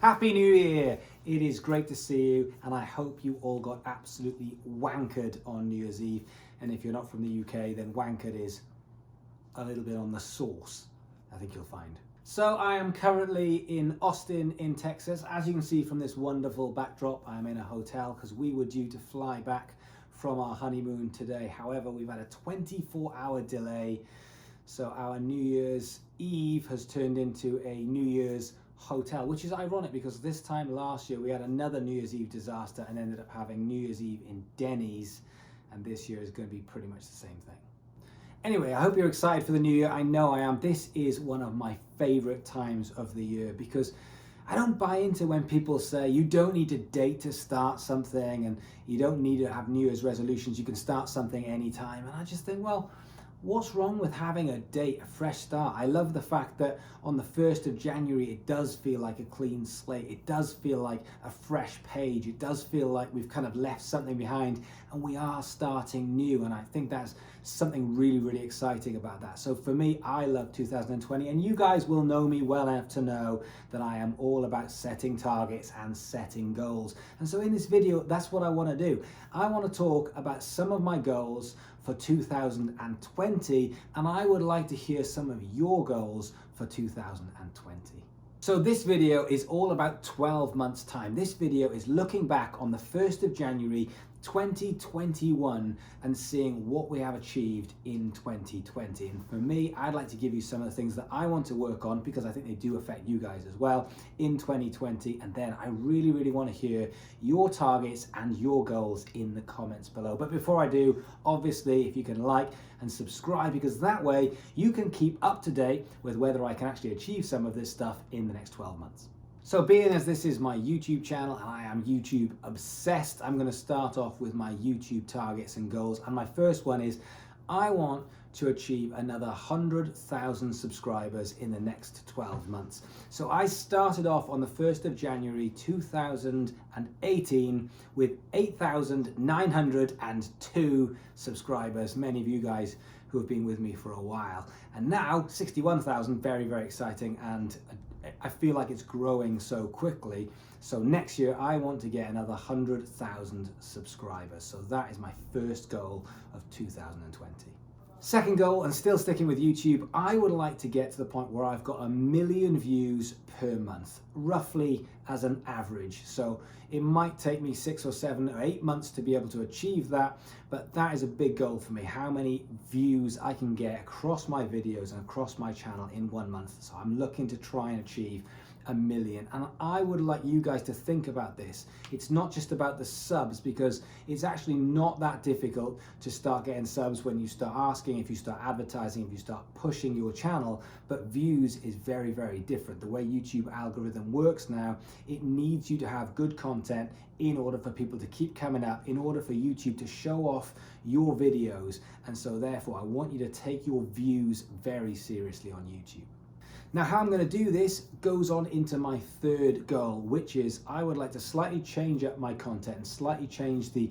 Happy New Year! It is great to see you, and I hope you all got absolutely wankered on New Year's Eve. And if you're not from the UK, then wankered is a little bit on the sauce, I think you'll find. So I am currently in Austin in Texas. As you can see from this wonderful backdrop, I'm in a hotel because we were due to fly back from our honeymoon today. However, we've had a 24-hour delay. So our New Year's Eve has turned into a New Year's hotel, which is ironic because this time last year we had another New Year's Eve disaster and ended up having New Year's Eve in Denny's, and this year is going to be pretty much the same thing. Anyway, I hope you're excited for the new year. I know I am. This is one of my favorite times of the year because I don't buy into when people say you don't need a date to start something and you don't need to have New Year's resolutions. You can start something anytime. And I just think, well, what's wrong with having a date, a fresh start? I love the fact that on the 1st of January, it does feel like a clean slate. It does feel like a fresh page. It does feel like we've kind of left something behind and we are starting new. And I think that's something really, really exciting about that. So for me, I love 2020, and you guys will know me well enough to know that I am all about setting targets and setting goals. And so in this video, that's what I want to do. I want to talk about some of my goals for 2020, and I would like to hear some of your goals for 2020. So this video is all about 12 months time. This video is looking back on the 1st of January 2021 and seeing what we have achieved in 2020. And for me, I'd like to give you some of the things that I want to work on because I think they do affect you guys as well in 2020. And then I really, really want to hear your targets and your goals in the comments below. But before I do, obviously, if you can like and subscribe, because that way you can keep up to date with whether I can actually achieve some of this stuff in the next 12 months. So being as this is my YouTube channel and I am YouTube obsessed, I'm going to start off with my YouTube targets and goals. And my first one is I want to achieve another 100,000 subscribers in the next 12 months. So I started off on the 1st of January 2018 with 8,902 subscribers. Many of you guys who have been with me for a while. And now 61,000, very, very exciting. And I feel like it's growing so quickly. So next year I want to get another 100,000 subscribers. So that is my first goal of 2020. Second goal, and still sticking with YouTube, I would like to get to the point where I've got 1 million views per month, roughly as an average. So it might take me 6 or 7 or 8 months to be able to achieve that, but that is a big goal for me, how many views I can get across my videos and across my channel in 1 month. So I'm looking to try and achieve 1 million, and I would like you guys to think about this. It's not just about the subs, because it's actually not that difficult to start getting subs when you start asking, if you start advertising, if you start pushing your channel, but views is very, very different. The way YouTube algorithm works now, it needs you to have good content in order for people to keep coming up, in order for YouTube to show off your videos, and so therefore I want you to take your views very seriously on YouTube. Now, how I'm going to do this goes on into my third goal, which is I would like to slightly change up my content and slightly change the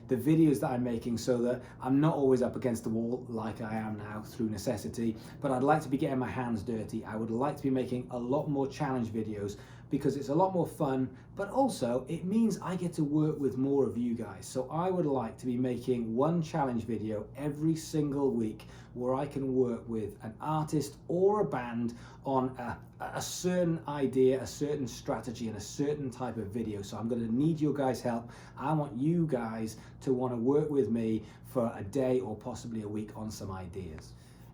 videos that I'm making so that I'm not always up against the wall like I am now through necessity, but I'd like to be getting my hands dirty. I would like to be making a lot more challenge videos because it's a lot more fun, but also it means I get to work with more of you guys. So I would like to be making one challenge video every single week where I can work with an artist or a band on a certain idea, a certain strategy, and a certain type of video. So I'm going to need your guys' help. I want you guys to want to work with me for a day or possibly a week on some ideas.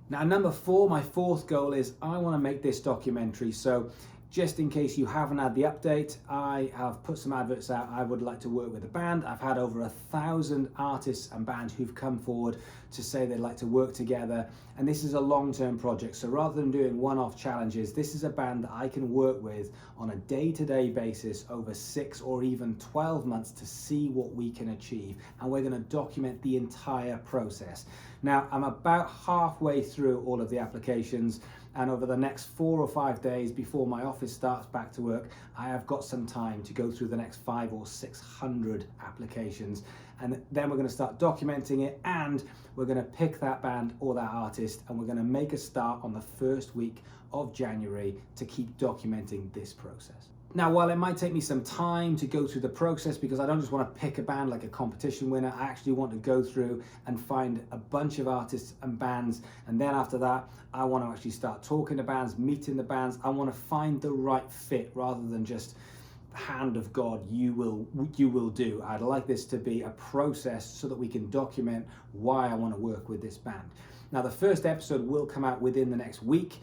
Now, number 4, my fourth goal is I want to make this documentary. So just in case you haven't had the update, I have put some adverts out. I would like to work with a band. I've had over 1,000 artists and bands who've come forward to say they'd like to work together. And this is a long-term project. So rather than doing one-off challenges, this is a band that I can work with on a day-to-day basis over 6 or even 12 months to see what we can achieve. And we're going to document the entire process. Now, I'm about halfway through all of the applications, and over the next 4 or 5 days before my office starts back to work, I have got some time to go through the next 500 or 600 applications, and then we're going to start documenting it, and we're going to pick that band or that artist, and we're going to make a start on the first week of January to keep documenting this process. Now, while it might take me some time to go through the process, because I don't just want to pick a band like a competition winner, I actually want to go through and find a bunch of artists and bands, and then after that, I want to actually start talking to bands, meeting the bands. I want to find the right fit rather than just hand of God, you will do. I'd like this to be a process so that we can document why I want to work with this band. Now, the first episode will come out within the next week,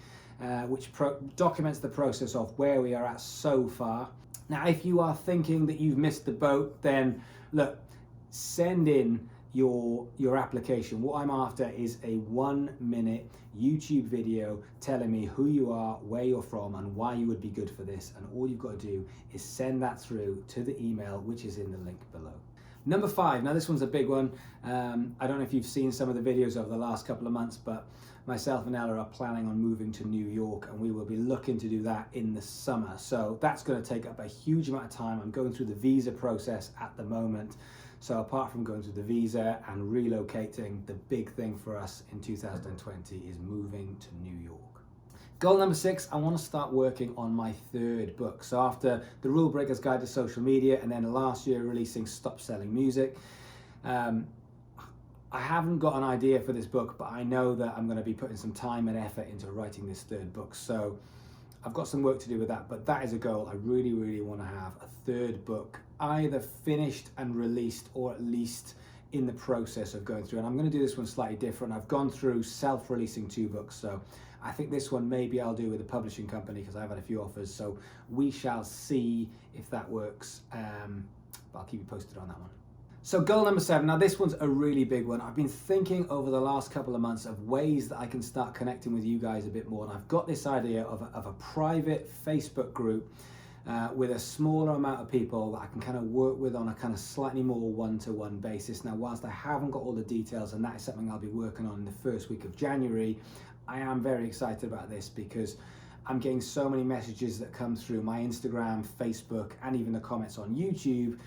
which documents the process of where we are at so far. Now, if you are thinking that you've missed the boat, then look, send in your application. What I'm after is a 1-minute YouTube video telling me who you are, where you're from, and why you would be good for this. And all you've got to do is send that through to the email, which is in the link below. Number 5, now this one's a big one. I don't know if you've seen some of the videos over the last couple of months, but myself and Ella are planning on moving to New York, and we will be looking to do that in the summer. So that's going to take up a huge amount of time. I'm going through the visa process at the moment. So apart from going through the visa and relocating, the big thing for us in 2020 is moving to New York. Goal number 6, I want to start working on my 3rd book. So after The Rule Breaker's Guide to Social Media, and then last year releasing Stop Selling Music, I haven't got an idea for this book, but I know that I'm going to be putting some time and effort into writing this 3rd book. So I've got some work to do with that, but that is a goal. I really, really want to have a 3rd book either finished and released, or at least in the process of going through. And I'm going to do this one slightly different. I've gone through self-releasing 2 books, so I think this one maybe I'll do with a publishing company because I've had a few offers. So we shall see if that works, but I'll keep you posted on that one. So goal number 7, now this one's a really big one. I've been thinking over the last couple of months of ways that I can start connecting with you guys a bit more. And I've got this idea of a private Facebook group with a smaller amount of people that I can kind of work with on a kind of slightly more one-to-one basis. Now, whilst I haven't got all the details, and that is something I'll be working on in the first week of January, I am very excited about this because I'm getting so many messages that come through my Instagram, Facebook, and even the comments on YouTube.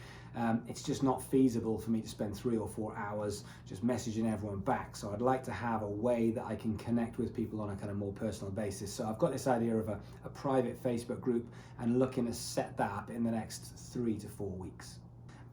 It's just not feasible for me to spend 3 or 4 hours just messaging everyone back. So I'd like to have a way that I can connect with people on a kind of more personal basis. So I've got this idea of a private Facebook group and looking to set that up in the next 3 to 4 weeks.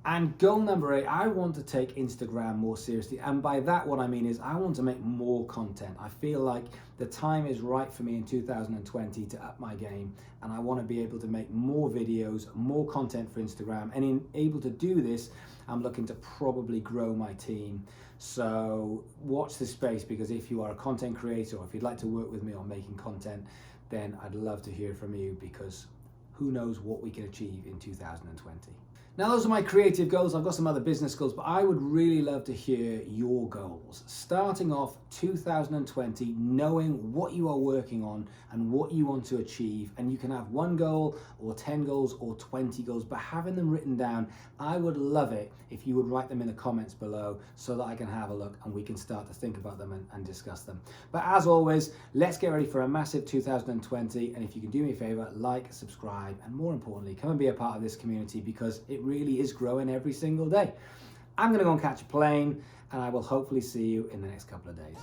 And goal number 8, I want to take Instagram more seriously. And by that, what I mean is I want to make more content. I feel like the time is right for me in 2020 to up my game. And I want to be able to make more videos, more content for Instagram. And in able to do this, I'm looking to probably grow my team. So watch this space, because if you are a content creator or if you'd like to work with me on making content, then I'd love to hear from you, because who knows what we can achieve in 2020. Now, those are my creative goals. I've got some other business goals, but I would really love to hear your goals. Starting off 2020, knowing what you are working on and what you want to achieve. And you can have 1 goal or 10 goals or 20 goals, but having them written down, I would love it if you would write them in the comments below so that I can have a look and we can start to think about them and discuss them. But as always, let's get ready for a massive 2020. And if you can do me a favor, like, subscribe, and more importantly, come and be a part of this community, because it really is growing every single day. I'm going to go and catch a plane, and I will hopefully see you in the next couple of days.